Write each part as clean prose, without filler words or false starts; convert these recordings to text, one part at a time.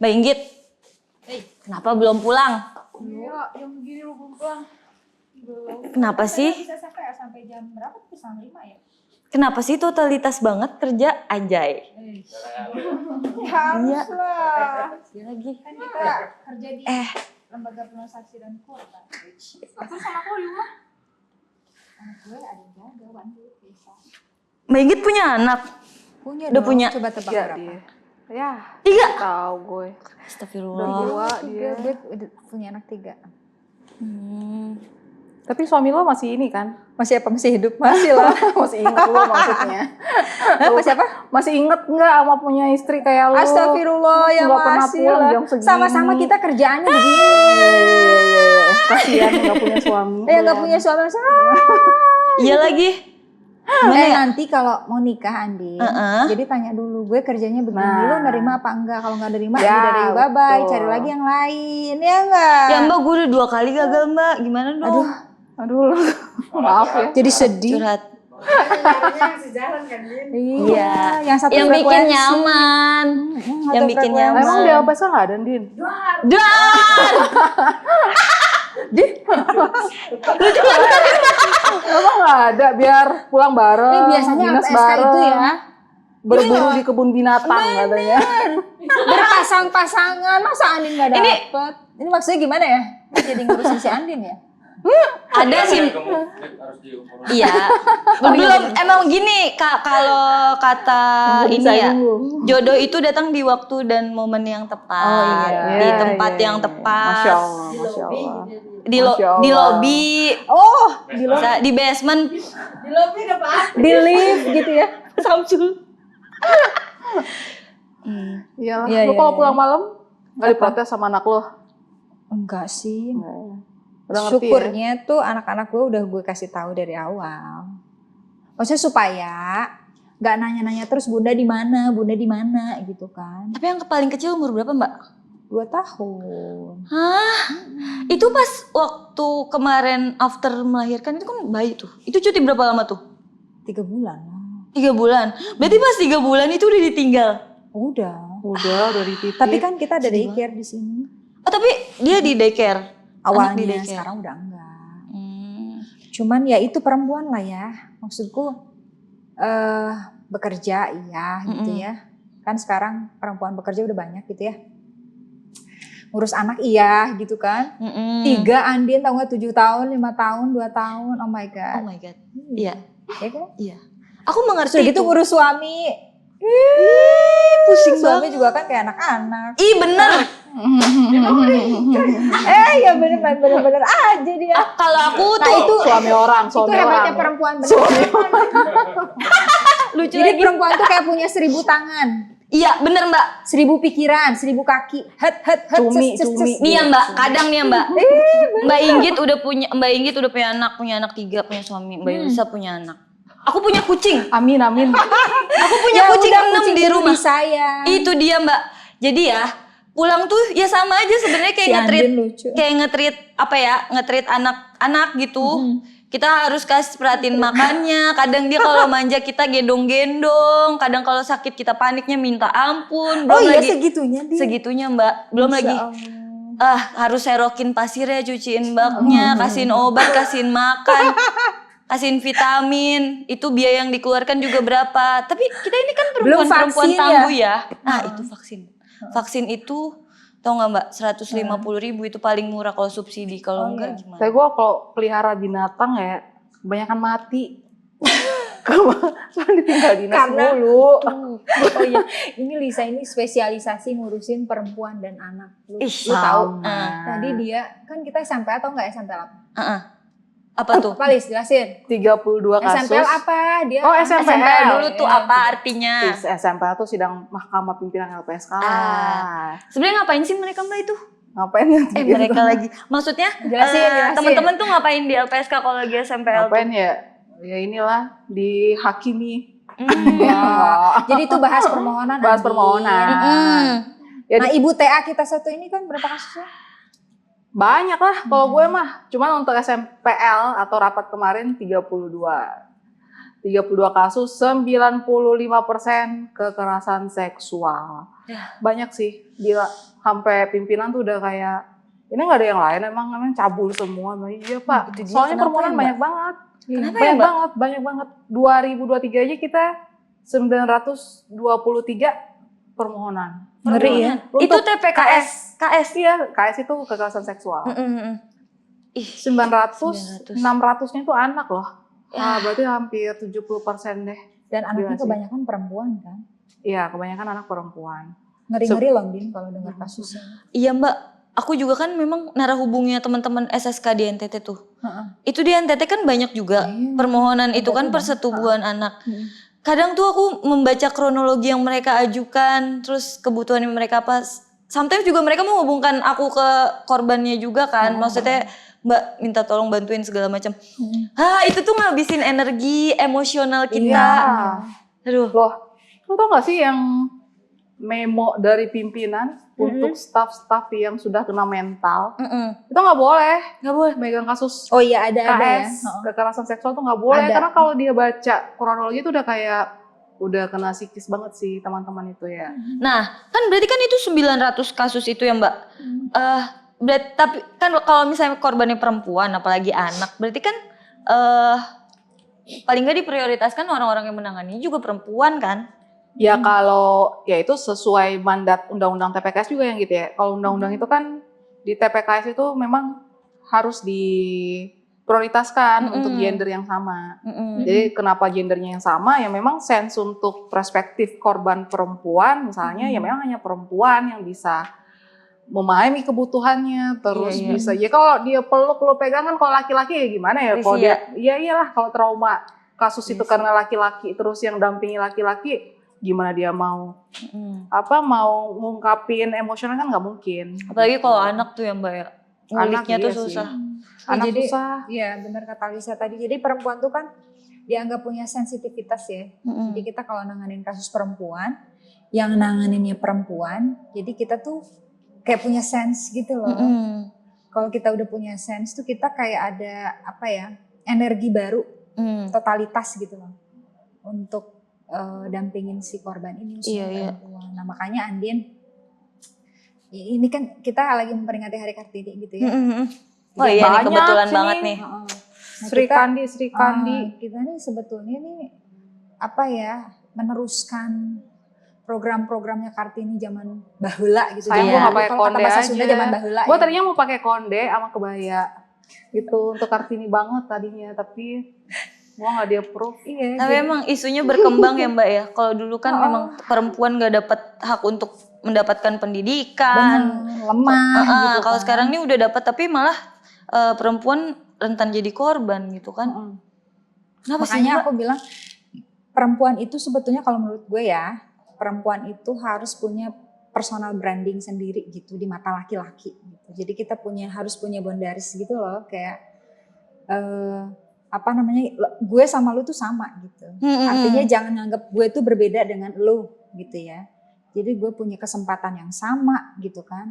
Mbak Inggit, kenapa belum pulang? Iya, jam begini lu belum pulang. Belum. Kenapa sih? Bisa sampai jam berapa tuh? Sampai 5 ya? Kenapa sih totalitas banget kerja anjay? Harus lah. Dia lagi. Kan kita kerja di lembaga pensaksi dan korban. Aku sama aku di rumah. Anak gue ada yang jaga, bantu bisa. Mbak Inggit punya anak? Punya Udah dong. punya? Coba tebak Iya, berapa? dia. Ya, 3? tahu gue. Astagfirullah. Berdua Tiga, dia. gue udah punya anak 3. Tapi suami lo masih ini kan? Masih apa? Masih hidup? Masih lah. Masih inget lo maksudnya. Masih apa? Masih inget nggak sama punya istri kayak lo? Astagfirullah, ya Nggak pernah masih pulang lah. jam segini. Sama-sama kita kerjaannya begini. Kasihan nggak punya suami. Ya nggak punya suami. Iya lagi. Nanti kalau mau nikah Andi, jadi tanya dulu, gue kerjanya begini, lo nerima apa enggak? Kalau nggak nerima, Ya, dari bye-bye, betul. cari lagi yang lain, ya enggak? Ya Mbak, gue udah 2 kali gagal Mbak. Gimana dong? Aduh, maaf ya. Jadi sedih. Curhat. Iya, yang satu Yang bikin frekuensi. nyaman. Yang Satu bikin frekuensi. nyaman. Emang di LPSK nggak ada, Din? Dan! Emang nggak ada, biar pulang bareng. Ini biasanya dinas LPSK itu ya, berburu di kebun binatang katanya. berpasang-pasangan, masa Andin nggak dapet? Ini maksudnya gimana ya? Jadi ngurusin si Andin ya? Ada sih. Iya. Belum emang gini Kak, kalau kata ini ya, jodoh itu datang di waktu dan momen yang tepat, Oh, iya. di tempat yang tepat. Masya Allah, Masya Allah. Di Masya Allah. di lobby, Oh, di basement, di lift gitu ya? Samsul. Iyalah, Iya, lu iya, kalau iya. pulang malam nggak diprotes sama anak lo? Enggak sih. Udah ngerti ya? Syukurnya tuh anak-anak gue udah gue kasih tahu dari awal. Maksudnya supaya nggak nanya-nanya terus bunda di mana gitu kan. Tapi yang paling kecil umur berapa Mbak? 2 tahun. Hah? Itu pas waktu kemarin after melahirkan itu kan bayi tuh. Itu cuti berapa lama tuh? 3 bulan. 3 bulan. Berarti pas 3 bulan itu udah ditinggal. Udah dititip. Tapi kan kita ada Sedih daycare di sini. Oh tapi dia di daycare. Anak di Awalnya, daycare. sekarang udah enggak. Cuman ya itu perempuan lah ya. Maksudku bekerja iya gitu ya. Kan sekarang perempuan bekerja udah banyak gitu ya. Ngurus anak iya gitu kan. 3 Andin tau gak 7 tahun, 5 tahun, 2 tahun. Oh my god. Oh my god. Iya. Ya kan? Iya. Aku mengerti Sudah gitu itu. ngurus suami. Pusing Suami banget. juga kan kayak anak-anak. Ih bener. Ya bener-bener aja dia. Kalau aku Nah tuh itu Suami orang, itu hebatnya perempuan bener. lucu Jadi lagi. perempuan tuh kayak punya 1000 tangan, Iya bener Mbak. 1000 pikiran, 1000 kaki. Cumi. Nih ya Mbak, kadang nih ya Mbak. Mbak Inggit udah punya anak 3, punya suami. Mbak Yulisa punya anak. Aku punya kucing. Amin. Aku punya kucing 6 di rumah. Saya. Itu dia Mbak. Jadi ya pulang tuh ya sama aja sebenarnya kayak Si nge-treat Andin lucu. nge-treat anak-anak gitu. Kita harus kasih perhatiin makannya. Kadang dia kalau manja kita gendong-gendong. Kadang kalau sakit kita paniknya minta ampun. Oh Belum iya lagi segitunya dia. segitunya Mbak. Belum Masya lagi Allah. harus serokin pasirnya, cuciin baknya, kasihin obat, kasihin makan. Kasihin vitamin, itu biaya yang dikeluarkan juga berapa. Tapi kita ini kan Belum perempuan vaksin tangguh ya. Nah itu vaksin. Vaksin itu tau gak Mbak, 150.000 itu paling murah kalau subsidi. Kalau enggak gimana? Saya gue kalau pelihara binatang ya kebanyakan mati. Soalnya ditinggal dinas Karena mulu. oh iya, ini Lisa ini spesialisasi ngurusin perempuan dan anak. Lu tahu? Tadi dia kan kita SMP atau enggak SMP apa? Apa tuh? Apa Lis jelasin? 32 kasus. SMPL apa? Dia Oh SMPL. SMPL dulu tuh apa artinya? SMPL tuh sidang Mahkamah Pimpinan LPSK. Sebenarnya ngapain sih mereka Mbak itu? Ngapain ya? Mereka lagi. Maksudnya Jelasin. teman-teman tuh ngapain di LPSK kalau lagi SMPL Ngapain tuh? ya? Ya inilah dihakimi. Jadi itu bahas permohonan. Bahas Andi. permohonan. Ya, Nah ibu TA kita satu ini kan berapa kasusnya? banyak lah kalau gue mah. Cuman untuk SMPL atau rapat kemarin 32. 32 kasus, 95% kekerasan seksual. Ya. Banyak sih, gila. Sampai pimpinan tuh udah kayak, ini nggak ada yang lain, emang cabul semua. Iya Pak, Itu dia, soalnya kenapa permohonan ya, Mbak? banyak banget. Kenapa ya, banyak Mbak? banget, banyak banget. 2023 aja kita 923 permohonan. Ngeri ya. Itu Untuk TPKS. KS. Iya, KS itu kekerasan seksual. Ih, 900, 600-nya itu anak loh. Ya. Berarti hampir 70% deh. Dan anaknya Gila sih. kebanyakan perempuan kan. Iya, kebanyakan anak perempuan. Ngeri-ngeri loh Din kalau dengar kasusnya. iya Mbak, aku juga kan memang narah hubungnya teman-teman SSK di NTT tuh. Heeh. Itu di NTT kan banyak juga Iya. permohonan itu kan NTT persetubuhan anak. Kadang tuh aku membaca kronologi yang mereka ajukan, terus kebutuhan yang mereka apa. Sometimes juga mereka menghubungkan aku ke korbannya juga kan. Maksudnya Mbak minta tolong bantuin segala macam. Itu tuh ngabisin energi emosional kita. Iya. Aduh. Loh, lu tau gak sih yang memo dari pimpinan untuk staff-staff yang sudah kena mental? Itu nggak boleh. Nggak boleh. Megang kasus Oh iya ada ya. KS, kekerasan seksual tuh nggak boleh. Ada. Karena kalau dia baca kronologi itu udah kayak, udah kena psikis banget sih teman-teman itu ya. Nah, kan berarti kan itu 900 kasus itu ya Mbak. Tapi kan kalau misalnya korbannya perempuan, apalagi anak, berarti kan paling nggak diprioritaskan orang-orang yang menangani juga perempuan kan? Ya kalau ya itu sesuai mandat undang-undang TPKS juga yang gitu ya. Kalau undang-undang itu kan di TPKS itu memang harus diprioritaskan untuk gender yang sama. Jadi kenapa gendernya yang sama? Ya memang sense untuk perspektif korban perempuan misalnya ya memang hanya perempuan yang bisa memahami kebutuhannya, terus bisa ya kalau dia peluk lo pegangan, kalau laki-laki ya gimana ya? Kalau dia iyalah kalau trauma kasus itu karena laki-laki terus yang dampingi laki-laki, gimana dia mau mau ngungkapin emosional kan nggak mungkin. Apalagi kalau anak tuh ya Mbak ya, nguliknya tuh iya susah. Anak jadi, susah. Iya benar kata Lisa tadi. Jadi perempuan tuh kan dianggap punya sensitivitas ya. Jadi kita kalau nanganin kasus perempuan, yang nanganinnya perempuan, jadi kita tuh kayak punya sense gitu loh. Kalau kita udah punya sense tuh kita kayak ada apa ya, energi baru, totalitas gitu loh. Untuk dampingin si korban ini perempuan. Nah makanya Andin, ini kan kita lagi memperingati Hari Kartini gitu ya. Oh iya nih kebetulan sih. banget nih. Nah, Sri Kandi. Kita nih sebetulnya nih apa ya, meneruskan program-programnya Kartini zaman bahula gitu. Saya mau nggak pakai Kalau kata konde bahasa aja. Sunda zaman bahula. Gue ya. tadinya mau pakai konde sama kebaya. Itu untuk Kartini banget tadinya, tapi gue nggak di approve. Iya. Tapi emang isunya berkembang ya Mbak ya. Kalau dulu kan memang perempuan gak dapat hak untuk mendapatkan pendidikan. Lemah gitu. Kalau kan. sekarang ini udah dapat tapi malah perempuan rentan jadi korban gitu kan. Kenapa sih Makanya Mbak? aku bilang perempuan itu sebetulnya kalau menurut gue ya, perempuan itu harus punya personal branding sendiri gitu di mata laki-laki gitu. Jadi kita harus punya boundaries gitu loh, kayak gue sama lu tuh sama gitu. Artinya jangan anggap gue tuh berbeda dengan lu gitu ya. Jadi gue punya kesempatan yang sama gitu kan.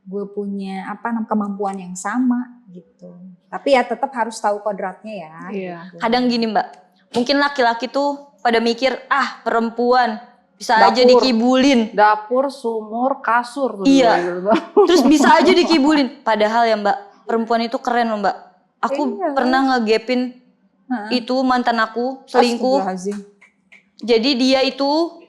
Gue punya kemampuan yang sama gitu. Tapi ya tetap harus tahu kodratnya ya. Iya. Gitu. Kadang gini Mbak, mungkin laki-laki tuh pada mikir perempuan bisa aja Dapur. dikibulin. Dapur, sumur, kasur. Tuh Iya. gitu. Terus bisa aja dikibulin. Padahal ya Mbak, perempuan itu keren loh Mbak. Aku pernah ngegepin itu mantan aku selingkuh. Astagfirullahaladzim. Jadi dia itu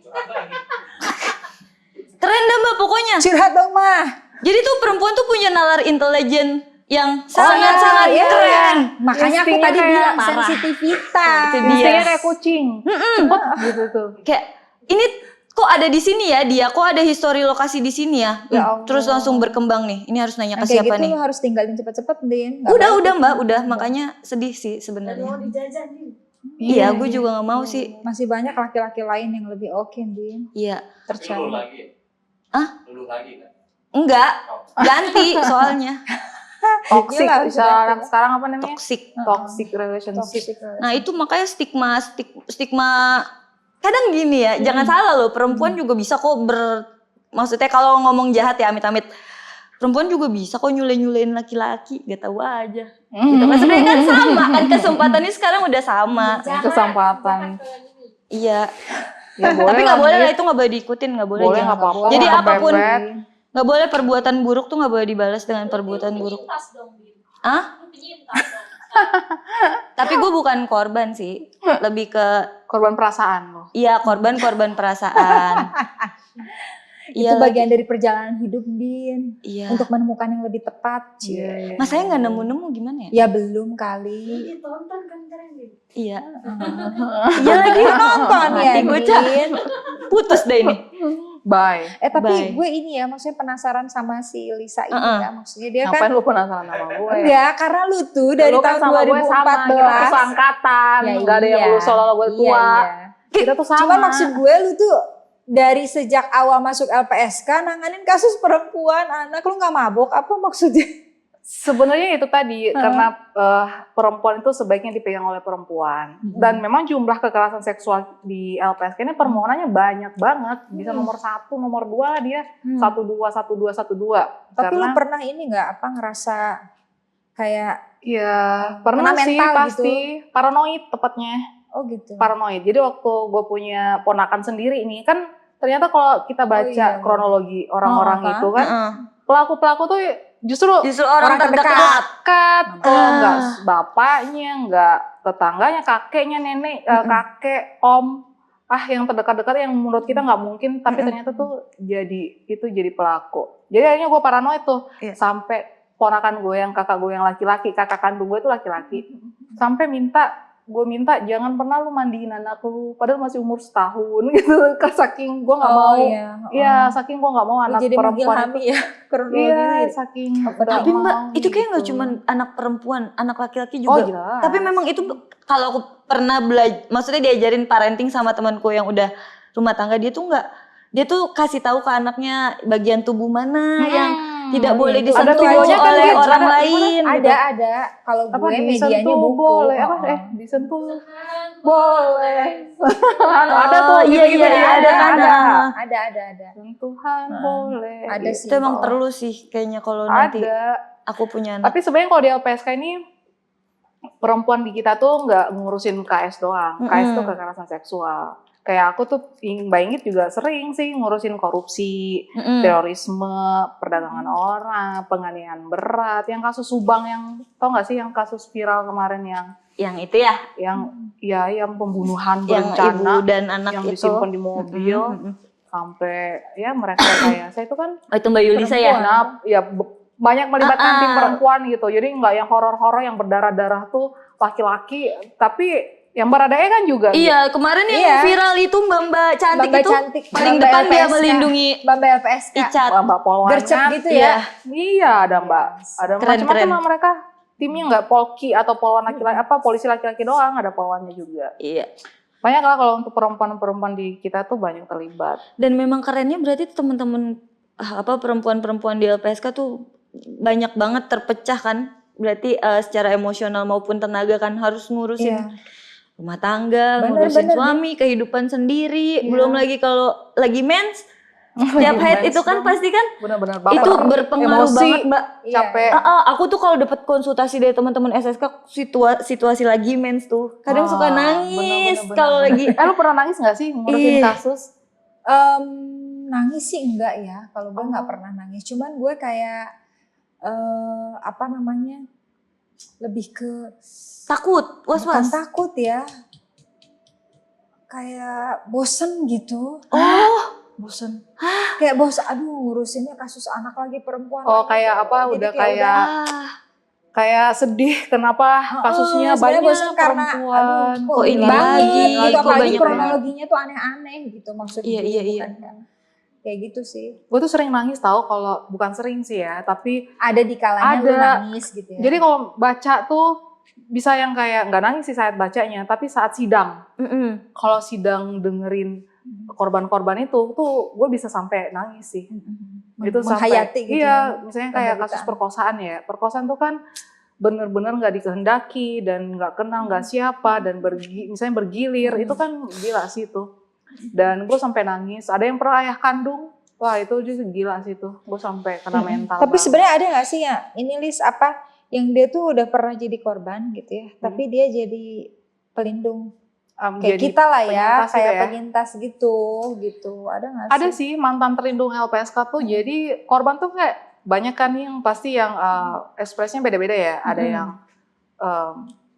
keren dah Mbak pokoknya. Curhat dong mah. Jadi tuh perempuan tuh punya nalar intelijen yang sangat-sangat iya. keren. Makanya aku Instingnya tadi kayak bilang parah. sensitivitas. Itu dia. Instingnya kayak kucing. Cepet gitu tuh. Kayak ini kok ada di sini ya dia, kok ada histori lokasi di sini ya. Ya Allah. Terus langsung berkembang nih. Ini harus nanya ke Kayak siapa gitu nih? lu harus tinggalin cepet-cepet Din. Nggak Udah baik. Mbak, udah makanya sedih sih sebenarnya. Iya, gue juga nggak mau sih. Masih banyak laki-laki lain yang lebih oke Din. Iya. Percaya. Dulu lagi kan? Enggak, ganti soalnya. Toxic. Gila, Sekarang apa namanya? Toxic. Toxic relationship. Toxic. Nah itu makanya stigma kadang gini ya, jangan salah loh, perempuan juga bisa kok maksudnya kalau ngomong jahat ya amit-amit, perempuan juga bisa kok nyule-nyulein laki-laki, gak tahu aja. Gitu kan sebenarnya kan sama kan kesempatannya sekarang udah sama. Kesempatan. Iya. Ya boleh Tapi lah, nggak boleh lah Dit. itu nggak boleh diikutin, nggak boleh. Boleh, jangan. nggak apa-apa. Jadi Nggak apapun kepepet. nggak boleh perbuatan buruk tuh nggak boleh dibalas dengan perbuatan buruk. Ah? Tapi gue bukan korban sih, lebih ke Korban perasaan lo. iya korban perasaan. Itu bagian dari perjalanan hidup, Din. Iya. Untuk menemukan yang lebih tepat. Mas saya nggak nemu-nemu gimana ya? Ya belum kali. Iya. Iya lagi Nonton ya, Hati gue Cak. Din. Putus deh ini. Bye. Tapi Bye. gue ini ya, maksudnya penasaran sama si Lisa ini ya. Maksudnya dia Ngapain kan, lu penasaran sama gue? enggak, karena lu tuh dari Lu kan tahun sama gue sama, kita tuh 2014. seangkatan. Ya Gak ada yang iya. lu seolah-olah gue tua. Iya. Kita tuh sama. Cuma maksud gue lu tuh dari sejak awal masuk LPSK nanganin kasus perempuan, anak, lu gak mabok apa maksudnya? Sebenarnya itu tadi karena perempuan itu sebaiknya dipegang oleh perempuan dan memang jumlah kekerasan seksual di LPSK ini permohonannya banyak banget, bisa nomor 1, nomor 2 lah dia 12. Tapi lu Karena pernah ini gak apa ngerasa kayak, ya pernah kena sih mental pasti paranoid tepatnya, oh gitu. paranoid. Jadi waktu gue punya ponakan sendiri ini kan ternyata kalau kita baca iya. kronologi orang-orang kan? itu kan pelaku-pelaku tuh justru orang terdekat. dekat, kalau nggak bapaknya, nggak tetangganya, kakeknya, nenek, kakek, om, yang terdekat-dekat yang menurut kita nggak mungkin, tapi ternyata tuh jadi pelaku. Jadi akhirnya gue paranoid tuh, sampai ponakan gue yang kakak gue yang laki-laki, kakak kandung gue itu laki-laki, sampai gue minta jangan pernah lu mandiin anak lu, padahal masih umur setahun gitu, saking gue nggak mau, saking gue nggak mau anak jadi perempuan itu ya, iya, saking Tapi Mbak, itu kayak nggak gitu. cuma anak perempuan, anak laki-laki juga. jelas. Tapi memang itu kalau aku pernah maksudnya diajarin parenting sama temanku yang udah rumah tangga, dia tuh kasih tahu ke anaknya bagian tubuh mana yang tidak boleh itu. disentuh Ada videonya kan, oleh Dit? orang Ada, lain. gitu. Ada. Kalau gue medianya buku. boleh disentuh boleh ada tuh iya, gitu-gitu iya, ya. ada kan. Ada. Sentuhan boleh Ada gitu. Itu emang perlu sih kayaknya kalau nanti ada. aku punya anak. Tapi sebenarnya kalau di LPSK ini perempuan di kita tuh nggak ngurusin KS doang. KS tuh kekerasan seksual. Kayak aku tuh Mbak Inggit juga sering sih ngurusin korupsi, terorisme, perdagangan orang, penganiayaan berat, yang kasus Subang yang tau nggak sih yang kasus viral kemarin yang itu ya, yang pembunuhan yang berencana, ibu dan anak yang itu disimpan di mobil sampai ya mereka kayak saya itu kan itu Mbak Yulisa ya. ya banyak melibatkan tim perempuan gitu, jadi nggak yang horor-horor yang berdarah-darah tuh laki-laki, tapi yang Baradae kan juga. Iya, kemarin yang viral itu Mbak Cantik Mbak itu Cantik, paling Mbak depan dia LPSK. melindungi Mbak LPSK. Icat. Mbak Polwan Gercep gitu ya. Iya, ada Mbak. Ada Keren, macam-macam keren. lah mereka. Timnya nggak polki atau polwan laki-laki, polisi laki-laki doang, ada polwannya juga. Iya. Banyak lah kalau untuk perempuan-perempuan di kita tuh banyak terlibat. Dan memang kerennya berarti teman-teman perempuan-perempuan di LPSK tuh banyak banget terpecah kan. Berarti secara emosional maupun tenaga kan harus ngurusin rumah tangga, ngurusin suami, kehidupan sendiri, belum lagi kalau lagi mens, setiap haid itu kan pasti kan Benar-benar itu berpengaruh emosi, banget Mbak. Capek. Aku tuh kalau dapat konsultasi dari teman-teman SSK situasi lagi mens tuh, kadang suka nangis bener-bener. kalau lagi. Lu pernah nangis nggak sih ngurusin kasus? Nangis sih enggak ya, kalau gue nggak pernah nangis. Cuman gue kayak lebih ke Takut, bukan was-was. takut ya, kayak bosen gitu. Bosen. Kayak aduh ngurusinnya kasus anak lagi perempuan. Oh, lagi. kayak apa? Jadi Udah kayak kayak sedih kenapa kasusnya sebenarnya banyak bosen karena perempuan. aduh, Kok ini banget lagi, gitu, kok apalagi banyak kronologinya tuh aneh-aneh gitu maksudnya. Iya. Kayak gitu sih. Gue tuh sering nangis tahu, kalau bukan sering sih ya, tapi Ada di kalanya lu nangis gitu ya. jadi kalau baca tuh bisa yang kayak nggak nangis sih saat bacanya, tapi saat sidang. Kalau sidang dengerin korban-korban itu tuh gue bisa sampai nangis sih. Itu menghayati sampai, gitu. iya, misalnya kayak penderitaan. kasus perkosaan ya. Perkosaan tuh kan bener-bener nggak dikehendaki dan nggak kenal nggak siapa dan misalnya bergilir, itu kan gila sih itu. Dan gue sampai nangis. Ada yang pernah ayah kandung Wah itu juga gila sih tuh, gue sampai kena mental. Tapi banget. sebenarnya ada nggak sih ya ini Lis apa yang dia tuh udah pernah jadi korban gitu ya, tapi dia jadi pelindung kayak Jadi kita lah ya, penyintas gitu kayak ya. penyintas gitu. Ada nggak sih? Ada sih mantan terlindung LPSK tuh, jadi korban tuh kayak banyak kan yang pasti yang ekspresinya beda-beda ya. Ada yang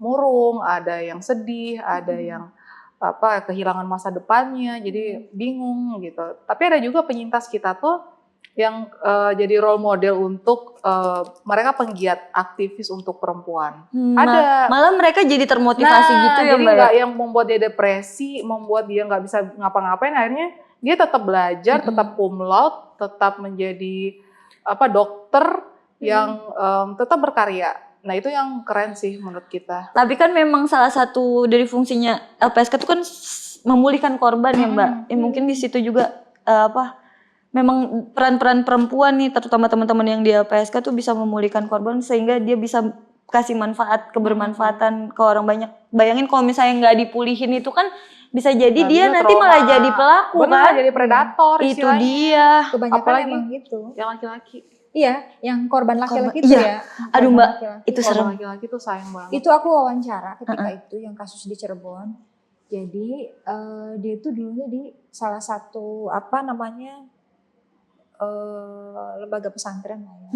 murung, ada yang sedih, ada yang kehilangan masa depannya, jadi bingung gitu. Tapi ada juga penyintas kita tuh yang jadi role model untuk mereka penggiat aktivis untuk perempuan. Ada. Malah mereka jadi termotivasi gitu ya jadi Mbak. nggak yang membuat dia depresi, membuat dia nggak bisa ngapa-ngapain, akhirnya dia tetap belajar, tetap cum laude, tetap menjadi dokter yang tetap berkarya. Nah itu yang keren sih menurut kita. Tapi kan memang salah satu dari fungsinya LPSK itu kan memulihkan korban ya Mbak. Ya, mungkin di situ juga memang peran-peran perempuan nih, terutama teman-teman yang di LPSK tuh bisa memulihkan korban sehingga dia bisa kasih manfaat, kebermanfaatan ke orang banyak. Bayangin kalau misalnya nggak dipulihin itu kan bisa jadi dia nanti trauma. malah jadi pelaku. Benar, kan? jadi predator Itu istilahnya. dia. Kebanyakan Apalagi emang gitu. Yang laki-laki. Iya, yang korban laki-laki itu iya. ya. Aduh korban Mbak, laki-laki. itu Kalau serem. laki-laki tuh sayang banget. Itu aku wawancara ketika itu yang kasus di Cirebon. Jadi dia tuh dulunya di salah satu lembaga pesantren lah ya.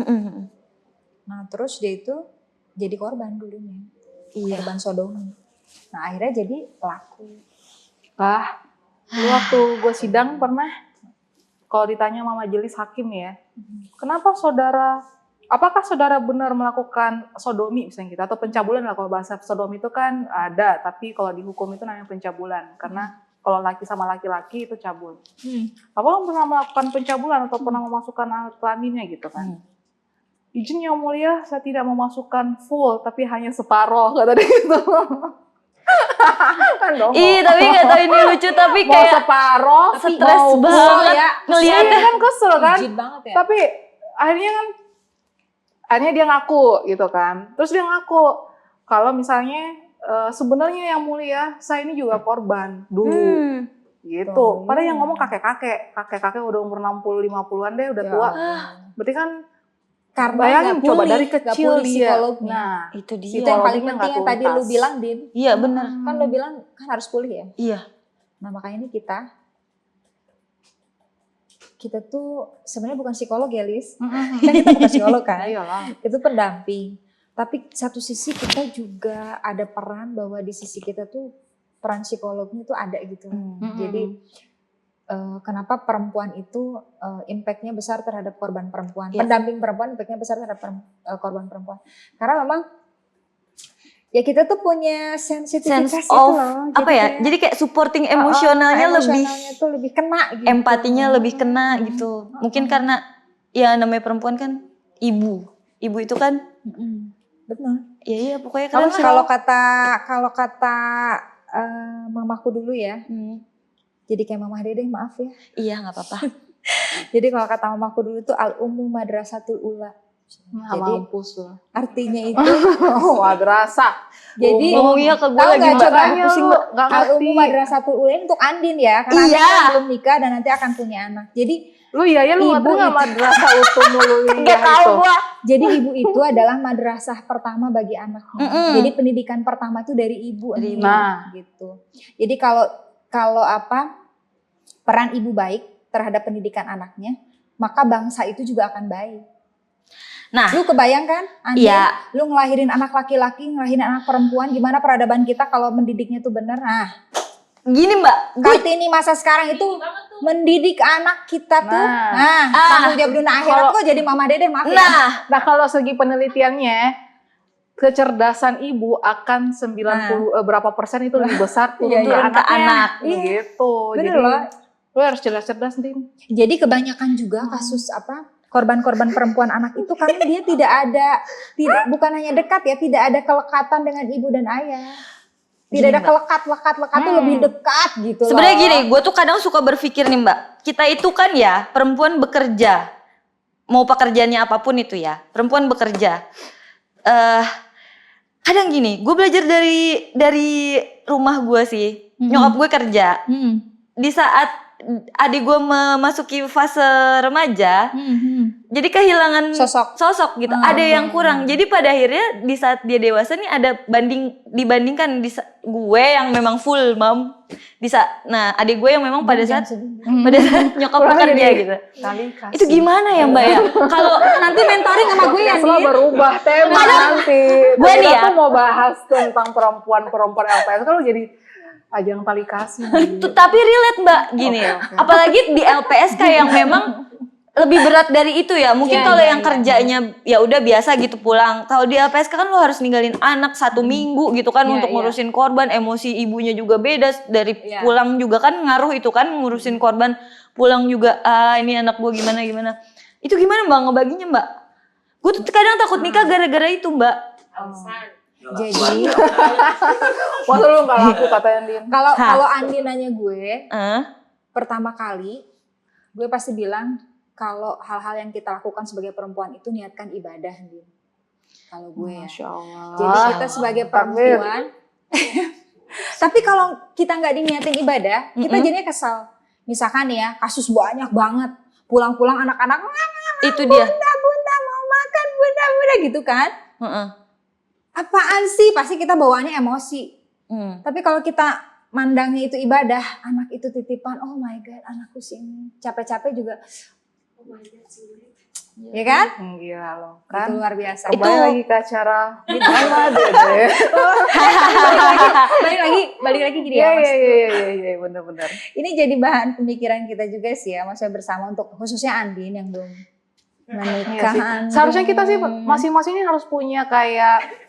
Nah terus dia itu jadi korban dulunya, korban sodomi. Nah akhirnya jadi pelaku. Waktu gue sidang pernah, kalau ditanya sama majelis hakim nih ya, kenapa apakah saudara benar melakukan sodomi misalnya gitu, atau pencabulan lah, kalau bahasa sodomi itu kan ada, tapi kalau di hukum itu namanya pencabulan, karena kalau laki sama laki-laki itu cabul. Apakah pernah melakukan pencabulan atau pernah memasukkan alat kelaminnya gitu kan? Izin yang mulia, saya tidak memasukkan full, tapi hanya separoh, kata dia gitu. Kan dong. Tapi nggak tahu ini lucu, tapi Mau kayak separoh, stres mau banget full ya. ngeliatnya. Iya kan kesel kan? Rigid banget ya. Tapi akhirnya dia ngaku gitu kan. Terus dia ngaku kalau misalnya sebenarnya yang mulia, saya ini juga korban dulu. Gitu. Padahal yang ngomong kakek-kakek udah umur 60-50-an deh, udah tua. Berarti kan Karena bayangin nggak coba pulih, dari nggak kecil pulih dia. psikolognya. Nah, Itu dia. Itu yang paling psikologinya penting yang nggak tadi lu tuntas. bilang, Din. Iya benar. Kan lu bilang kan harus pulih ya. Iya. Nah makanya ini kita tuh sebenarnya bukan psikolog ya, Lis. Kan kita bukan psikolog kan. Iyalah. Itu pendamping. Tapi satu sisi kita juga ada peran bahwa di sisi kita tuh peran psikolognya tuh ada gitu. Jadi kenapa perempuan itu impact-nya besar terhadap korban perempuan. Yes. Pendamping perempuan impact-nya besar terhadap korban perempuan. Karena memang ya kita tuh punya sensitivitas Sense itu of loh. Jadi kayak supporting emosionalnya lebih, tuh lebih kena gitu. empatinya lebih kena gitu. Mungkin karena ya namanya perempuan kan ibu itu kan Benar. iya pokoknya keren sih. Kalau kata mamaku dulu ya. Jadi kayak Mamah Dedeh, maaf ya. Iya nggak apa-apa. Jadi kalau kata mamaku dulu tuh al-ummu madrasatul ula. Jadi mampus loh. artinya itu Madrasah. jadi Ngomongnya ke gue tahu lagi nggak, coba makanya pusing Mbak. Nggak ngerti. al-ummu madrasatul ula ini untuk Andin ya, karena Iya. Andin kan belum nikah dan nanti akan punya anak. Jadi Lu lu ngerti nggak madrasah utumul Nggak tahu itu? gua. jadi ibu itu adalah madrasah pertama bagi anaknya. Jadi pendidikan pertama itu dari ibu. Dari ibu. Nah. Gitu. Jadi kalau peran ibu baik terhadap pendidikan anaknya, maka bangsa itu juga akan baik. Nah, Lu kebayang kan, Andi, iya. lu ngelahirin anak laki-laki, ngelahirin anak perempuan, gimana peradaban kita kalau mendidiknya tuh bener? Nah, Gini Mbak, Kartini masa sekarang itu mendidik anak kita tuh, Nah. tanggung jawab dunia akhirat kok jadi Mama Dedeh, maaf ya. Nah kalau segi penelitiannya, kecerdasan ibu akan 90 berapa persen itu lebih besar turun Iya, ke iya. anak. Iya. Gitu. Bener Jadi loh. lu harus cerdas-cerdas nih. Jadi kebanyakan juga kasus korban-korban perempuan anak itu karena dia bukan hanya dekat ya, tidak ada kelekatan dengan ibu dan ayah. Tidak ada lekat tuh lebih dekat gitu loh. sebenarnya gini, gue tuh kadang suka berpikir nih Mbak, kita itu kan ya perempuan bekerja, mau pekerjaannya apapun itu ya, perempuan bekerja. Kadang gini, gue belajar dari rumah gue sih, nyokap gue kerja. Di saat adik gue memasuki fase remaja, jadi kehilangan sosok gitu. Ada yang kurang. Jadi pada akhirnya di saat dia dewasa nih ada dibandingkan gue yang memang full mom, nah adik gue yang memang pada saat nyokap bekerja gitu. Itu gimana ya Mbak ya? Kalau nanti mentoring sama gue ya, Selalu berubah tema nanti. Gue nih Kita ya. tuh mau bahas tentang perempuan LPS, kalau jadi ajang tali kasih. Tapi relate Mbak gini, Oke. apalagi di LPSK yang memang lebih berat dari itu ya. Mungkin kalau yang kerjanya ya udah biasa gitu pulang. Kalau di LPSK kan lo harus ninggalin anak 1 minggu gitu kan untuk ngurusin korban. Emosi ibunya juga beda dari pulang juga kan ngaruh itu kan ngurusin korban. Pulang juga ini anak gue gimana. Itu gimana Mbak ngebaginya Mbak? Gue tuh kadang takut nikah gara-gara itu Mbak. Jadi Masa lu gak laku katanya Din? kalau Andi nanya gue, pertama kali gue pasti bilang kalau hal-hal yang kita lakukan sebagai perempuan itu niatkan ibadah, Andi. Kalau gue ya. Masya Allah. Jadi kita sebagai perempuan, tapi kalau kita nggak diniatin ibadah, kita jadinya kesal. Misalkan ya kasus banyak banget, pulang-pulang anak-anak Itu dia. bunda mau makan bunda gitu kan. Apaan sih? Pasti kita bawaannya emosi. Tapi kalau kita mandangnya itu ibadah, anak itu titipan, oh my god anakku sini. Capek-capek juga, oh my god sulit. Ya kan? Gila loh Itu kan. luar biasa. Kembali lagi ke acara Mama Dede. balik lagi gini ya Mas. Iya benar-benar. Ini jadi bahan pemikiran kita juga sih ya, maksudnya bersama untuk khususnya Andin yang belum menikah. Iya sih. Seharusnya kita sih masing-masing ini harus punya kayak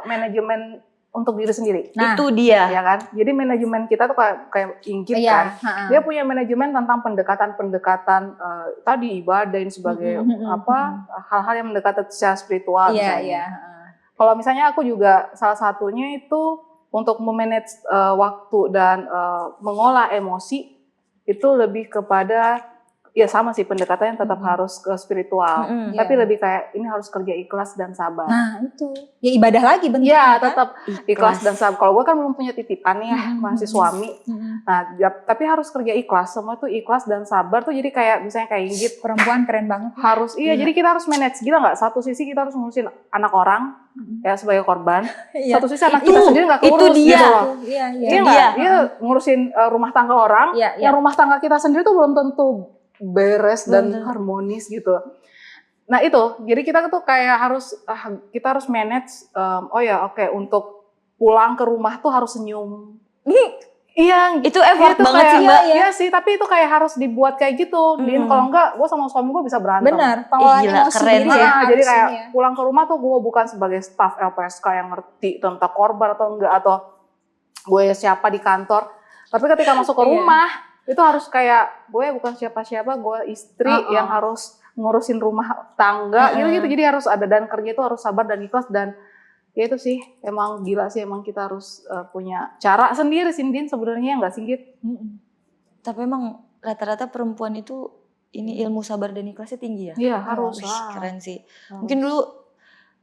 manajemen untuk diri sendiri. Nah, itu dia. Ya kan? Jadi manajemen kita tuh kayak Inggit kan. Dia punya manajemen tentang pendekatan tadi ibadah dan sebagai hal-hal yang mendekati secara spiritual misalnya. Kalau misalnya aku juga salah satunya itu untuk memanage waktu dan mengolah emosi itu lebih kepada ya sama sih pendekatannya tetap harus ke spiritual, tapi lebih kayak ini harus kerja ikhlas dan sabar. Nah itu, ya ibadah lagi bentuknya. Ya tetap ikhlas dan sabar. Kalau gue kan belum punya titipan nih masih suami. Nah tapi harus kerja ikhlas, semua tuh ikhlas dan sabar tuh jadi kayak misalnya kayak Inggit. Perempuan keren banget. Harus jadi kita harus manage, gila nggak? Satu sisi kita harus ngurusin anak orang ya sebagai korban, satu sisi anak kita sendiri nggak keurus dia. gitu loh. Iya. Dia ngurusin rumah tangga orang, yang rumah tangga kita sendiri tuh belum tentu beres dan harmonis gitu. Nah itu, jadi kita tuh kayak kita harus manage. Untuk pulang ke rumah tuh harus senyum. Iya, itu effort banget sih Mbak. Iya sih, tapi itu kayak harus dibuat kayak gitu. Din, kalau enggak, gue sama suami gue bisa berantem. Benar, pengelolaan emosi keren diri ya. Jadi kayak pulang ke rumah tuh gue bukan sebagai staff LPSK yang ngerti tentang korban atau enggak, atau gue siapa di kantor. Tapi ketika masuk ke rumah, itu harus kayak gue bukan siapa-siapa, gue istri yang harus ngurusin rumah tangga gitu. Jadi harus ada, dan kerja itu harus sabar dan ikhlas. Dan ya itu sih emang gila sih, emang kita harus punya cara sendiri sih Din sebenarnya, nggak singgit. Tapi emang rata-rata perempuan itu ini ilmu sabar dan ikhlasnya tinggi ya. Iya harus lah. Keren sih. Mungkin dulu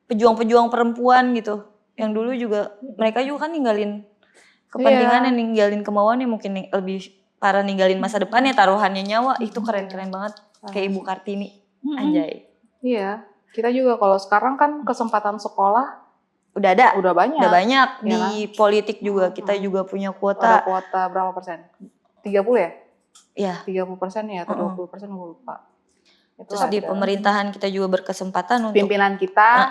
pejuang-pejuang perempuan gitu, yang dulu juga mereka juga kan ninggalin kepentingannya, ninggalin kemauannya, mungkin lebih para ninggalin masa depannya, taruhannya nyawa. Itu keren-keren banget. Kayak Ibu Kartini. Anjay. Iya, kita juga kalau sekarang kan kesempatan sekolah udah ada, udah banyak. Di politik juga kita juga punya kuota. Ada kuota berapa persen? 30 ya? Iya. 30% ya atau 20% gue lupa. Terus di pemerintahan kita juga berkesempatan untuk pimpinan kita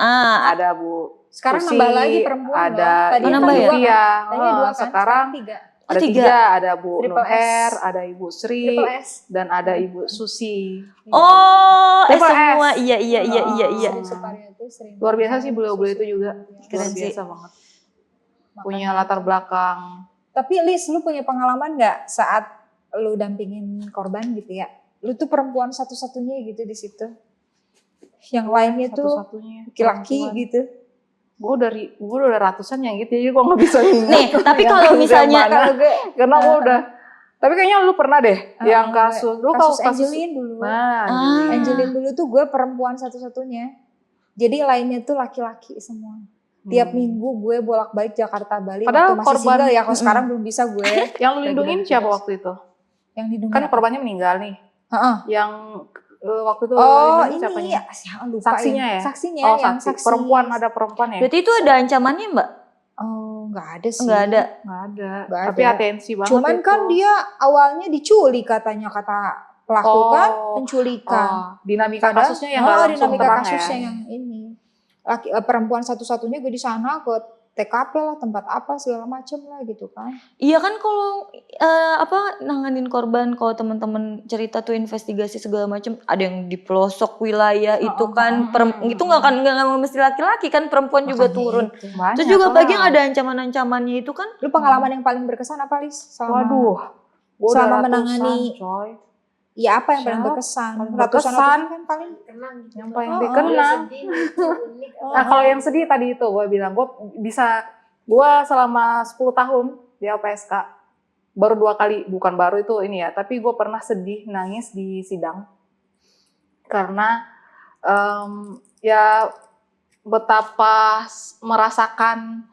ada Bu. Sekarang Susi, nambah lagi perempuan ada Tadi nambah ya? Iya. Tadinya 2 kan, Sekarang 3. ada 3, ada Bu Triple Nuher, S. ada Ibu Sri, Triple S. dan ada Ibu Susi. Oh, Triple semua S. iya. Luar biasa sih beliau-beliau itu juga. Keren Luar sih. biasa banget. Punya latar belakang. Tapi Liz, lu punya pengalaman nggak saat lu dampingin korban gitu ya? Lu tuh perempuan satu-satunya gitu di situ. Yang lainnya tuh Satu-satunya laki-laki perempuan. gitu. Gue udah ratusan yang gitu, jadi gue nggak bisa ingat. Nih, tapi kalau misalnya karena gue udah, tapi kayaknya lu pernah deh yang kasus, lu tahu kasus Angelin dulu. Nah, Angelin dulu tuh gue perempuan satu-satunya. Jadi lainnya tuh laki-laki semua. Tiap minggu gue bolak-balik Jakarta Bali Padahal waktu masih korban- single ya. Kalau sekarang belum bisa gue. Yang lu lindungin Udah siapa tugas. waktu itu? Yang lindungi. Kan korbannya meninggal nih. Heeh. Yang waktu itu Oh lindungin siapanya? ini lupa Saksinya ya? Saksinya Oh, yang saksi. saksi. Perempuan, ada perempuan ya? Berarti itu ada ancamannya Mbak? Oh nggak ada sih. Nggak ada. Nggak ada. Nggak Tapi ada. atensi banget Cuman itu. kan dia awalnya diculik katanya kata pelaku kan penculikan. Oh, dinamika Padahal- kasusnya yang nggak langsung dinamika terang kasusnya ya? yang ini. Perempuan satu-satunya gue di sana ke TKP lah, tempat apa segala macem lah gitu kan. Iya kan kalau nanganin korban, kalau teman-teman cerita tuh investigasi segala macam, ada yang di pelosok wilayah itu kan, itu nggak mesti laki-laki kan, perempuan juga Makanya turun. itu. Banyak Terus juga lah. bagi yang ada ancaman-ancamannya itu kan. Lu pengalaman yang paling berkesan apa Lis? Waduh. Gua udah selama ratusan, menangani- coy. Ya apa yang paling Siapa? berkesan? Paling Ratusan berkesan. kan paling. Yang paling Oh, dikenang. Nah kalau yang sedih tadi itu gue bilang, gue selama 10 tahun di LPSK, baru 2 kali, bukan baru itu ini ya, tapi gue pernah sedih, nangis di sidang. Karena ya betapa merasakan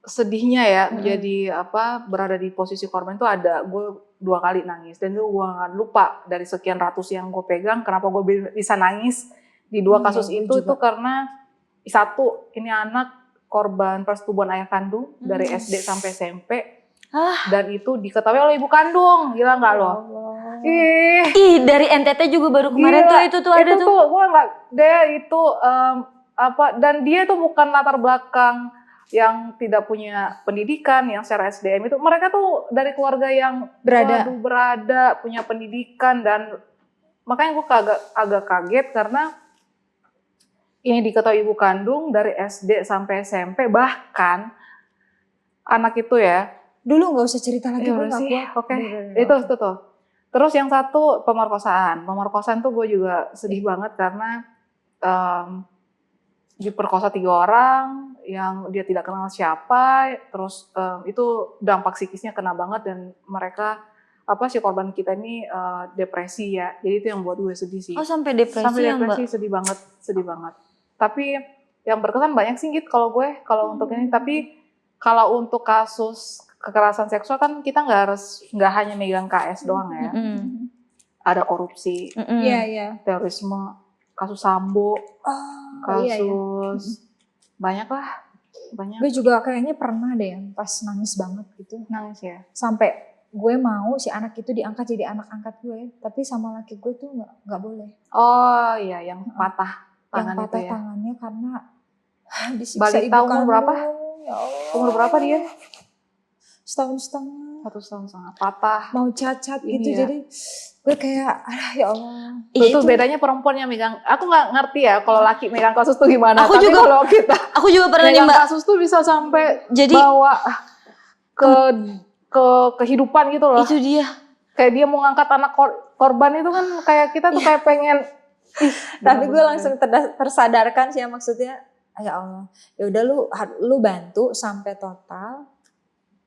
sedihnya ya, menjadi berada di posisi korban itu ada, gue 2 kali nangis. Dan itu gue gak lupa dari sekian ratus yang gue pegang, kenapa gue bisa nangis di 2 kasus gue itu juga. karena satu, ini anak korban persetubuhan ayah kandung dari SD sampai SMP. Dan itu diketahui oleh ibu kandung, gila nggak lo? Ih, dari NTT juga baru kemarin Gila, tuh itu ada itu tuh. gue nggak, dia itu dan dia itu bukan latar belakang yang tidak punya pendidikan, yang secara SDM itu mereka tuh dari keluarga yang berada, punya pendidikan, dan makanya gue agak kaget karena ini diketahui ibu kandung dari SD sampai SMP, bahkan anak itu ya. Dulu nggak usah cerita lagi, Iya gue udah nggak sih, kuat. oke. Udah. Itu tuh. Terus yang satu pemerkosaan. Pemerkosaan tuh gue juga sedih banget karena diperkosa 3 orang yang dia tidak kenal siapa. Terus itu dampak psikisnya kena banget, dan mereka si korban kita ini depresi ya. Jadi itu yang buat gue sedih sih. Oh sampai depresi Sampai ya Mbak? depresi, sedih banget. Tapi yang berkesan banyak sih gitu kalau untuk ini. Tapi kalau untuk kasus kekerasan seksual kan kita nggak hanya megang KS doang ya. Ada korupsi, Iya. terorisme, kasus Sambo, Iya. kasus banyak lah, banyak. Gue juga kayaknya pernah deh yang pas nangis banget gitu. Nangis ya. Sampai gue mau si anak itu diangkat jadi anak angkat gue, tapi sama laki gue tuh nggak boleh. Oh iya, yang patah tangan Yang patah itu ya. tangannya karena disiksa Balita ibu umur kandung. berapa? Ya Allah. Umur berapa dia? Setahun setengah. 1 tahun setengah, patah. Mau cacat gitu, Iya. jadi gue kayak ya Allah. Itu bedanya perempuan yang megang. Aku nggak ngerti ya kalau laki megang kasus tuh gimana. Aku Tapi juga- kalau kita Aku juga pernah nih megang Mbak. kasus tuh bisa sampai Jadi bawa ke kehidupan gitu loh. itu dia. Kayak dia mau ngangkat anak korban itu kan kayak kita tuh kayak pengen. Tapi gue langsung tersadarkan sih ya, maksudnya ya Allah. Ya udah lu bantu sampai total,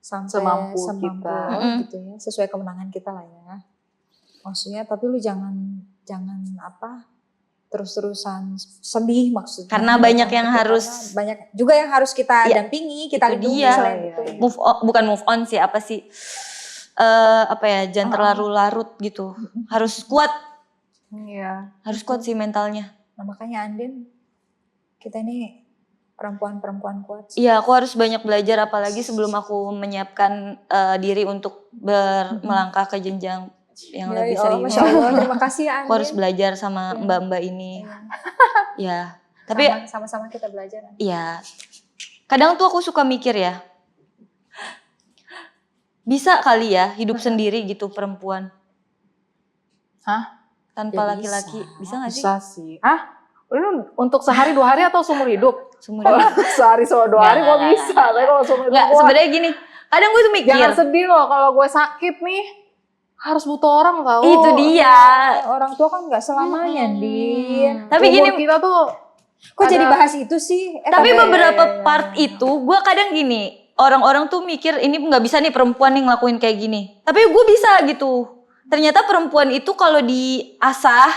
sampai Semampu kita. gitu ya, sesuai kemenangan kita lah ya. Maksudnya tapi lu jangan terus-terusan sedih maksudnya. Karena banyak yang Karena harus- banyak juga yang harus kita Ya, dampingi, kita itu lindungi dia. selain Iya, itu. iya. Bukan move on sih, jangan terlalu larut gitu. Harus kuat Iya. sih mentalnya. Nah, makanya Andin, kita ini perempuan-perempuan kuat sih. Iya, aku harus banyak belajar, apalagi sebelum aku menyiapkan diri untuk melangkah ke jenjang yang Ya, lebih ya Allah, serius. Masya Allah, terima kasih ya Andin. Aku harus belajar sama Iya. mbak-mbak ini. Iya. Ya, tapi sama-sama kita belajar. ya kadang tuh aku suka mikir ya, bisa kali ya hidup sendiri gitu perempuan. Hah? Tanpa Ya laki-laki, bisa gak sih? Bisa sih. Lu untuk sehari 2 hari atau seumur hidup? Seumur Kalau hidup. sehari 2 hari Nggak, kok bisa. Tapi kalau seumur hidup Nggak, gua sebenarnya gini, kadang gue tuh mikir, jangan sedih loh kalau gue sakit nih. Harus butuh orang tau. itu dia. Orang tua kan nggak selamanya, Din. Tapi gini, Umur kita tuh Kok jadi ada- bahas itu sih? tapi tapi- beberapa part itu gue kadang gini, orang-orang tuh mikir ini nggak bisa nih perempuan nih ngelakuin kayak gini. Tapi gue bisa gitu. Ternyata perempuan itu kalau diasah,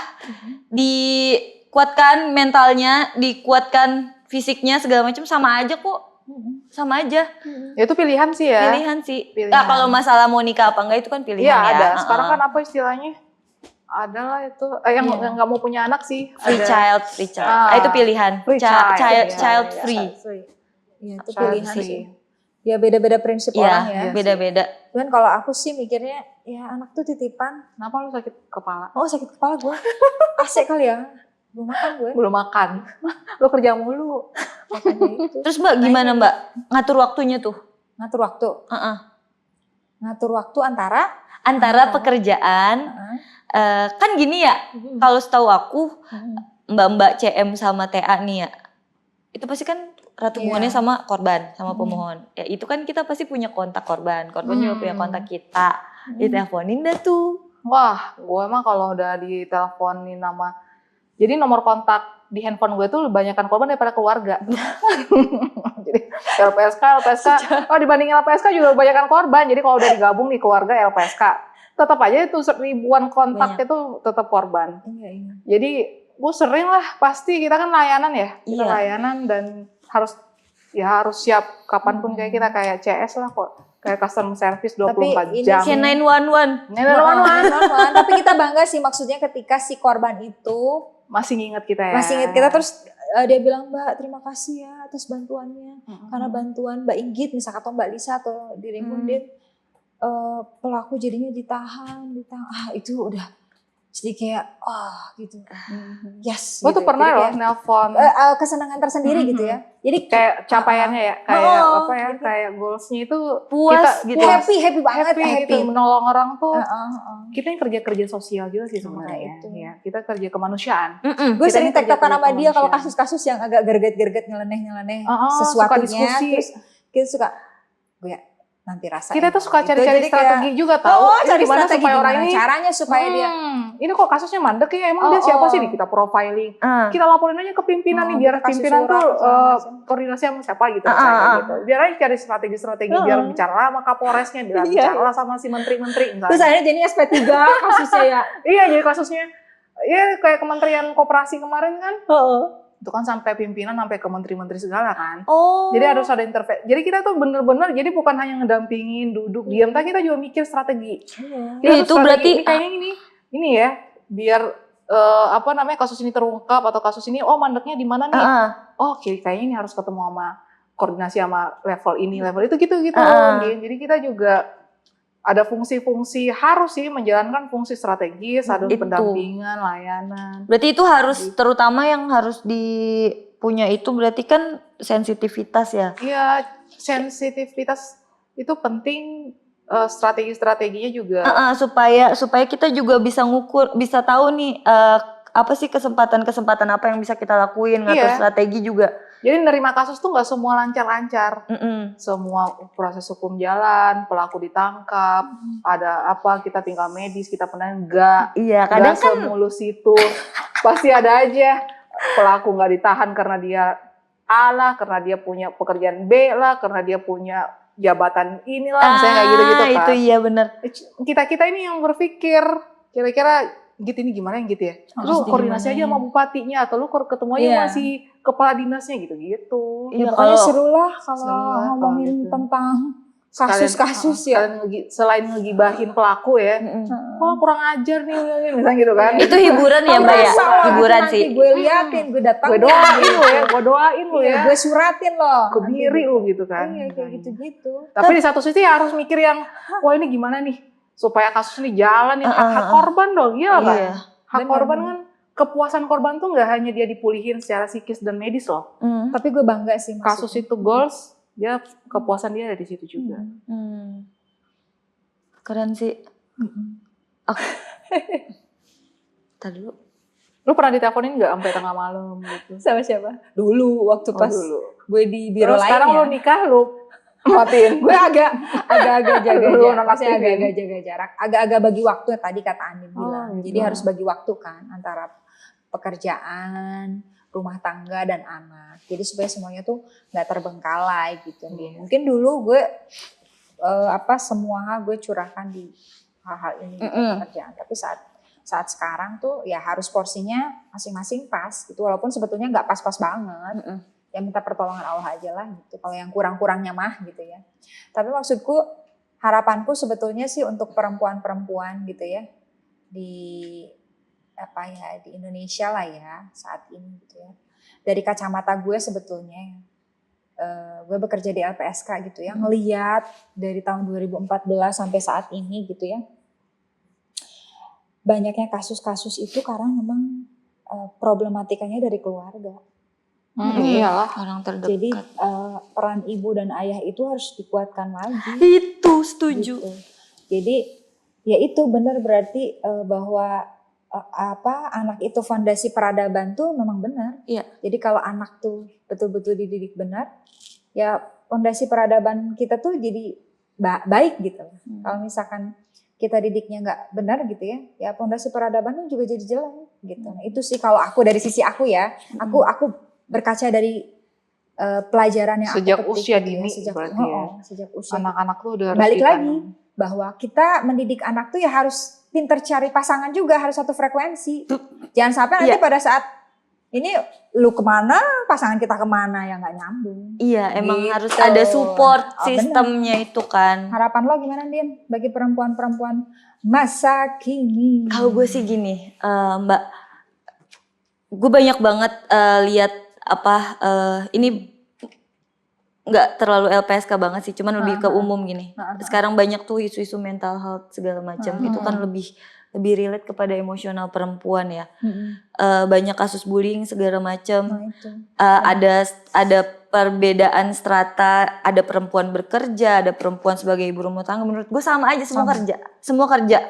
dikuatkan mentalnya, dikuatkan fisiknya segala macam sama aja kok. Sama aja. Ya itu pilihan sih ya. Pilihan sih. Pilihan. Nah, kalau masalah mau nikah apa enggak itu kan pilihan Iya ya. ada. Sekarang kan apa istilahnya? Ada lah itu. Yang Iya. nggak mau punya anak sih. free ada. child. Ah, Itu pilihan. free Child child. child free. Iya itu Child pilihan free. sih. Ya beda-beda prinsip orang ya. Iya, beda-beda. Cuman kalau aku sih mikirnya ya anak tuh titipan. Kenapa lu sakit kepala? Oh sakit kepala gue. Asik kali ya. Belum makan gue. Belum makan. Lu kerja mulu. Makanya itu. Terus Mbak gimana Mbak? Ngatur waktunya tuh? Ngatur waktu. Heeh. Ngatur waktu antara. Antara pekerjaan, kan gini ya, kalau setahu aku Mbak-mbak CM sama TA nih ya, itu pasti kan ratu hubungannya sama korban, sama pemohon. Ya itu kan kita pasti punya kontak korban juga punya kontak kita. Diteleponin dah tuh. Wah, gue emang kalau udah diteleponin nama, jadi nomor kontak di handphone gue tuh kebanyakan korban daripada keluarga. Jadi LPSK, oh dibandingin LPSK juga kebanyakan korban. Jadi kalau udah digabung nih keluarga LPSK, tetap aja itu ribuan kontak itu tetap korban. Iya. Jadi gue sering lah, pasti kita kan layanan ya, kita Iya. layanan dan harus siap kapanpun kayak kita kayak CS lah kok. Kayak customer service 24 ini jam. Kayak 911. Tapi kita bangga sih maksudnya ketika si korban itu Masih nginget kita ya. masih ingat kita terus dia bilang Mbak terima kasih ya atas bantuannya. Karena bantuan Mbak Inggit misalkan atau Mbak Lisa atau dirimu Din pelaku jadinya ditahan. Itu udah jadi kayak gitu. Yes. Gue tuh gitu. pernah Jadi loh kayak, nelpon kesenangan tersendiri gitu ya. Jadi kayak capaiannya ya, kayak apa ya, gitu. kayak goalsnya itu Puas gitu. happy banget, happy gitu, menolong orang tuh. Heeh. Kita yang kerja sosial juga sih sebenarnya. itu. Ya, kita kerja kemanusiaan. Gue Kita sering ini kerja tektokan sama dia kalau kemanusiaan. kasus-kasus yang agak gerget-gerget nyeleneh suka sesuatunya diskusi. terus kita suka gue nanti rasain. Kita tuh suka Gitu. cari-cari Jadi strategi juga tahu. cari gimana strategi supaya orang gimana ini caranya supaya dia ini kok kasusnya mandek ya, emang dia siapa sih, kita profiling. Kita laporin aja ke pimpinan nih, biar kasih pimpinan surat, tuh segala macam. koordinasi sama siapa gitu, misalnya gitu. Biar aja cari strategi-strategi, biar bicara sama kapolresnya, biar bicara sama si menteri-menteri misalnya. terus akhirnya jadinya SP3 kasusnya ya. Iya, jadi kasusnya ya kayak Kementerian Koperasi kemarin kan, itu kan sampai pimpinan sampai ke menteri-menteri segala kan. Jadi harus ada intervensi. Jadi kita tuh bener-bener, jadi bukan hanya ngedampingin duduk diam, tapi kita juga mikir strategi. Kita Itu tuh berarti strategi, ini kayaknya ini ya, biar kasus ini terungkap atau kasus ini mandeknya di mana nih? Kayaknya ini harus ketemu sama koordinasi sama level ini, level itu gitu. Jadi kita juga ada fungsi-fungsi, harus sih menjalankan fungsi strategis, ada Itu. pendampingan, layanan. Berarti itu harus terutama yang harus dipunya itu berarti kan sensitivitas ya. Iya, sensitivitas itu penting, strategi-strateginya juga. Supaya kita juga bisa ngukur, bisa tahu nih apa sih kesempatan-kesempatan apa yang bisa kita lakuin, ngatur strategi juga. Jadi nerima kasus tuh nggak semua lancar-lancar. Semua proses hukum jalan, pelaku ditangkap, ada apa, kita tinggal medis, kita penanganan, enggak. Iya, kadang Nggak kan semulus itu. Pasti ada aja pelaku nggak ditahan karena dia A lah, karena dia punya pekerjaan B lah, karena dia punya jabatan inilah, misalnya kayak gitu-gitu kan. Itu iya benar. Kita ini yang berpikir, kira-kira ini gimana yang gitu ya? Lu koordinasi aja sama bupatinya, atau lu ketemu aja masih kepala dinasnya gitu-gitu. Iya, Pokoknya kalau seru lah kalau seru lah ngomongin kalau gitu. tentang kasus-kasus ya. Selain ngegibahin pelaku ya, kurang ajar nih, misalnya gitu kan. itu hiburan ya Mbak ya? Hiburan sih. Gue liatin, gue datang. Gue doain lu ya. Gue suratin loh. Kebiri lu gitu kan. Iya kayak gitu-gitu. Tapi di satu sisi harus mikir yang, wah ini gimana nih? Supaya kasus ini jalan, yang hak korban dong, iya kan? Iya. Hak korban kan, kepuasan korban tuh nggak hanya dia dipulihin secara psikis dan medis loh. Tapi gue bangga sih. Kasus itu goals, dia kepuasan dia ada di situ juga. Keren sih. Tadi dulu. Lu pernah diteleponin nggak sampai tengah malam gitu? Sama siapa? Dulu waktu pas gue di biro Terus lainnya. sekarang lu nikah, lu matiin. Gue agak-agak jaga Lu jarak. nonaktifin. Agak-agak jaga jarak. Agak-agak bagi waktu tadi kata Andin bilang. Jadi gitu. harus bagi waktu kan antara pekerjaan, rumah tangga dan anak. Jadi supaya semuanya tuh nggak terbengkalai gitu. Mungkin dulu gue semua hal gue curahkan di hal-hal ini pekerjaan. Tapi saat sekarang tuh ya harus porsinya masing-masing pas gitu. Walaupun sebetulnya nggak pas-pas banget. ya minta pertolongan Allah aja lah gitu. Kalau yang kurang-kurangnya mah gitu ya. Tapi maksudku, harapanku sebetulnya sih untuk perempuan-perempuan gitu ya di Indonesia lah ya saat ini gitu ya. Dari kacamata gue sebetulnya, gue bekerja di LPSK gitu ya, ngeliat dari tahun 2014 sampai saat ini gitu ya, banyaknya kasus-kasus itu karena memang problematikanya dari keluarga. Iyalah. Orang terdekat. Jadi peran ibu dan ayah itu harus dikuatkan lagi. Itu setuju. Gitu. Jadi ya itu benar berarti bahwa anak itu fondasi peradaban tuh memang benar. Iya. Jadi kalau anak tuh betul-betul dididik benar, ya fondasi peradaban kita tuh jadi baik gitu. Kalau misalkan kita didiknya nggak benar gitu ya fondasi peradaban tuh juga jadi jelek gitu. Nah, itu sih kalau aku dari sisi aku ya, aku berkaca dari pelajaran yang Sejak aku petik usia gitu ya, dini berarti ya. sejak usia Anak-anak tuh udah harus balik ditanam. lagi bahwa kita mendidik anak tuh ya harus pinter cari pasangan juga, harus satu frekuensi. Jangan sampai nanti pada saat ini lu kemana, pasangan kita kemana, ya nggak nyambung. Iya, emang Gitu. harus ada support Oh, sistemnya itu kan. Harapan lo gimana, Din? Bagi perempuan-perempuan masa kini. Kalau gue sih gini, Mbak, gue banyak banget lihat ini nggak terlalu LPSK banget sih, cuman lebih ke umum gini. Sekarang banyak tuh isu-isu mental health segala macam, itu kan lebih relate kepada emosional perempuan ya. Banyak kasus bullying segala macam. Ada perbedaan strata, ada perempuan bekerja, ada perempuan sebagai ibu rumah tangga. Menurut gue sama aja, semua kerja.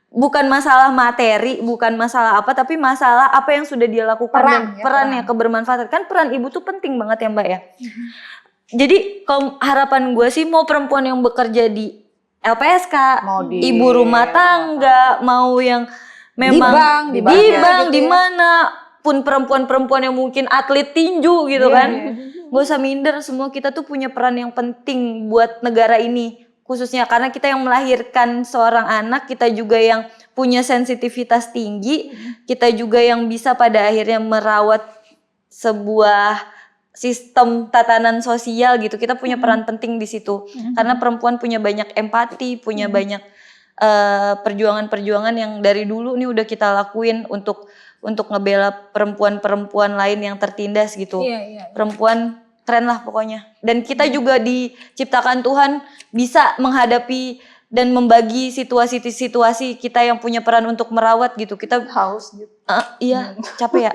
Bukan masalah materi, bukan masalah apa, tapi masalah apa yang sudah dia lakukan dan perannya kebermanfaatan. Kan peran ibu tuh penting banget ya Mbak ya. Jadi kalau harapan gue sih mau perempuan yang bekerja di LPSK, ibu rumah tangga, mau yang memang di bank, di mana pun perempuan-perempuan yang mungkin atlet tinju gitu kan. Gak usah minder, semua kita tuh punya peran yang penting buat negara ini. Khususnya karena kita yang melahirkan seorang anak, kita juga yang punya sensitivitas tinggi, kita juga yang bisa pada akhirnya merawat sebuah sistem tatanan sosial gitu. Kita punya peran penting di situ. Karena perempuan punya banyak empati, punya banyak perjuangan-perjuangan yang dari dulu nih udah kita lakuin untuk ngebela perempuan-perempuan lain yang tertindas gitu. Perempuan keren lah pokoknya. Dan kita juga diciptakan Tuhan bisa menghadapi dan membagi situasi-situasi kita yang punya peran untuk merawat gitu. Kita haus gitu. Iya, capek ya.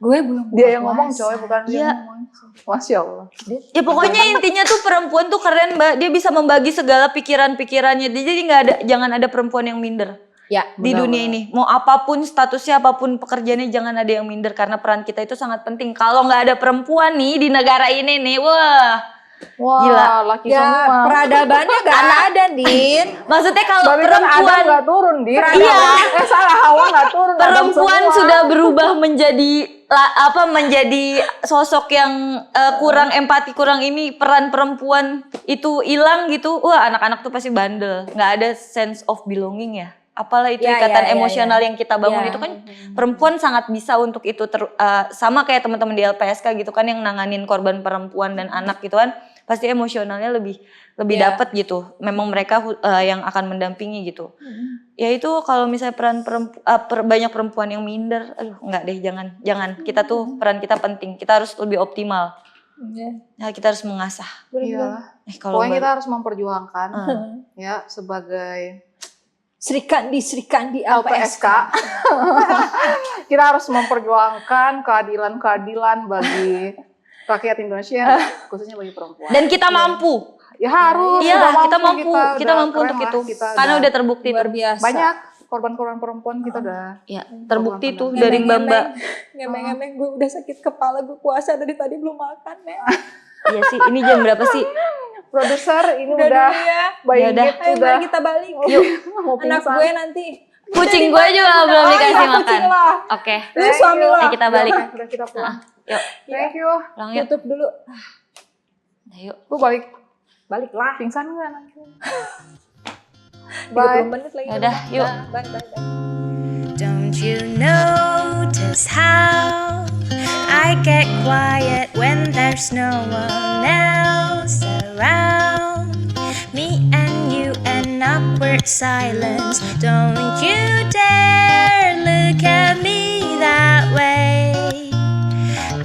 Gue belum Dia yang ngomong coy, bukan dia ngomong. Masya Allah. Ya pokoknya intinya tuh perempuan tuh keren Mbak. Dia bisa membagi segala pikiran-pikirannya. Jadi jangan ada perempuan yang minder. Ya, di dunia ini. Mau apapun statusnya, apapun pekerjaannya, jangan ada yang minder. Karena peran kita itu sangat penting. Kalau nggak ada perempuan nih di negara ini nih, gila. Laki ya, semua. peradabannya nggak ada, Din. Maksudnya kalau Tapi perempuan kan nggak turun, Din. Iya. Salah, Hawa nggak turun. Perempuan sudah berubah menjadi sosok yang kurang empati, kurang ini, peran perempuan itu hilang gitu. Wah, anak-anak tuh pasti bandel, nggak ada sense of belonging ya. Apalah itu ikatan emosional yang kita bangun itu kan perempuan sangat bisa untuk itu sama kayak teman-teman di LPSK gitu kan yang nanganin korban perempuan dan anak gitu kan, pasti emosionalnya lebih dapat gitu. Memang mereka yang akan mendampingi gitu. Ya itu kalau misalnya peran banyak perempuan yang minder, aduh enggak deh, jangan. Kita tuh peran kita penting. Kita harus lebih optimal. Nah, kita harus mengasah. Iya. Pokoknya kita harus memperjuangkan ya sebagai Sri Kandi LPSK. Kita harus memperjuangkan keadilan bagi rakyat Indonesia, khususnya bagi perempuan. Dan kita mampu. Ya harus. Iya, kita mampu untuk itu. Karena udah terbukti luar biasa. Banyak korban-korban perempuan kita udah. Ya, terbukti tuh dari Mbak. Ngemeng-ngemeng, gue udah sakit kepala, gue puasa dari tadi belum makan ya. Iya sih, ini jam berapa sih? Produser ini udah Ya udah. Ayo mari kita balik. Yuk. Anak gue nanti. Kucing gue juga belum dikasih makan. Oke. Lu suami lo. Ayo kita balik. Udah kita pulang. Yuk. Thank you. Pulang yuk. Tutup dulu. Ayo. Lu balik. Baliklah. Pingsan nggak nanti? 30 menit lagi. Yaudah, yuk. Bye. Don't you notice how I get quiet when there's no one else around. Me and you, an awkward silence. Don't you dare look at me that way.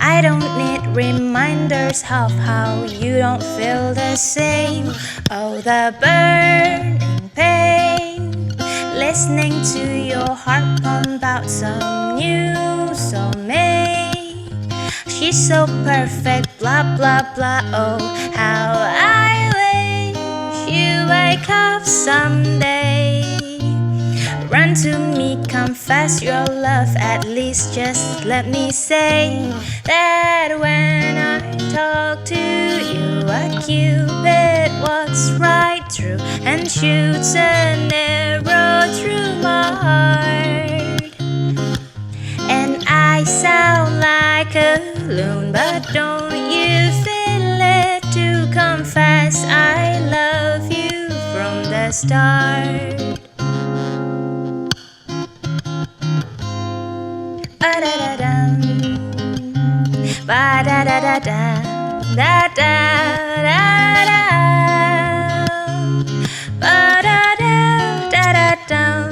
I don't need reminders of how you don't feel the same. Oh, the burning pain, listening to your heart pump out some new soulmate. She's so perfect, blah blah blah. Oh, how I wish you wake up someday. Run to me, confess your love. At least just let me say that when I talk to you, a cupid walks right through and shoots an arrow through my heart. And I sound like a loon, but don't you feel it to confess I love you from the start. Ba-da-da-dum, ba-da-da-da-da, da-da-da-da, ba-da-da-da-da-dum,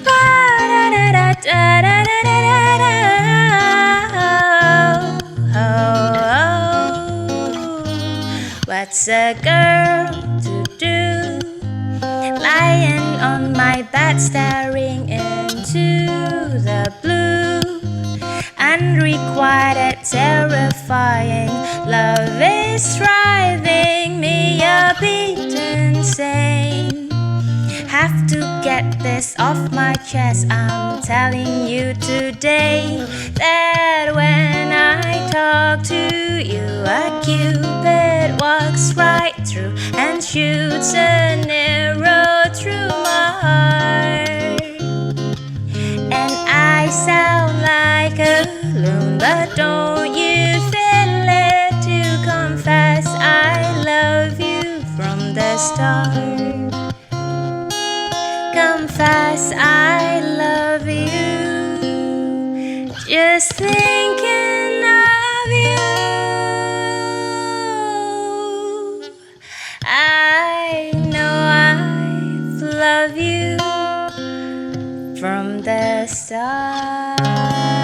ba-da-da-da-da-da-da-da. What's a girl to do, lying on my bed staring into the blue? Unrequited, terrifying. Love is driving me a bit insane. Have to get this off my chest. I'm telling you today that when I talk to you, a cupid walks right through and shoots an arrow through my heart. And I sound like a loon, but don't you feel it to confess I love you from the start. Confess I love you, just thinking of you. I know I've loved you from the start.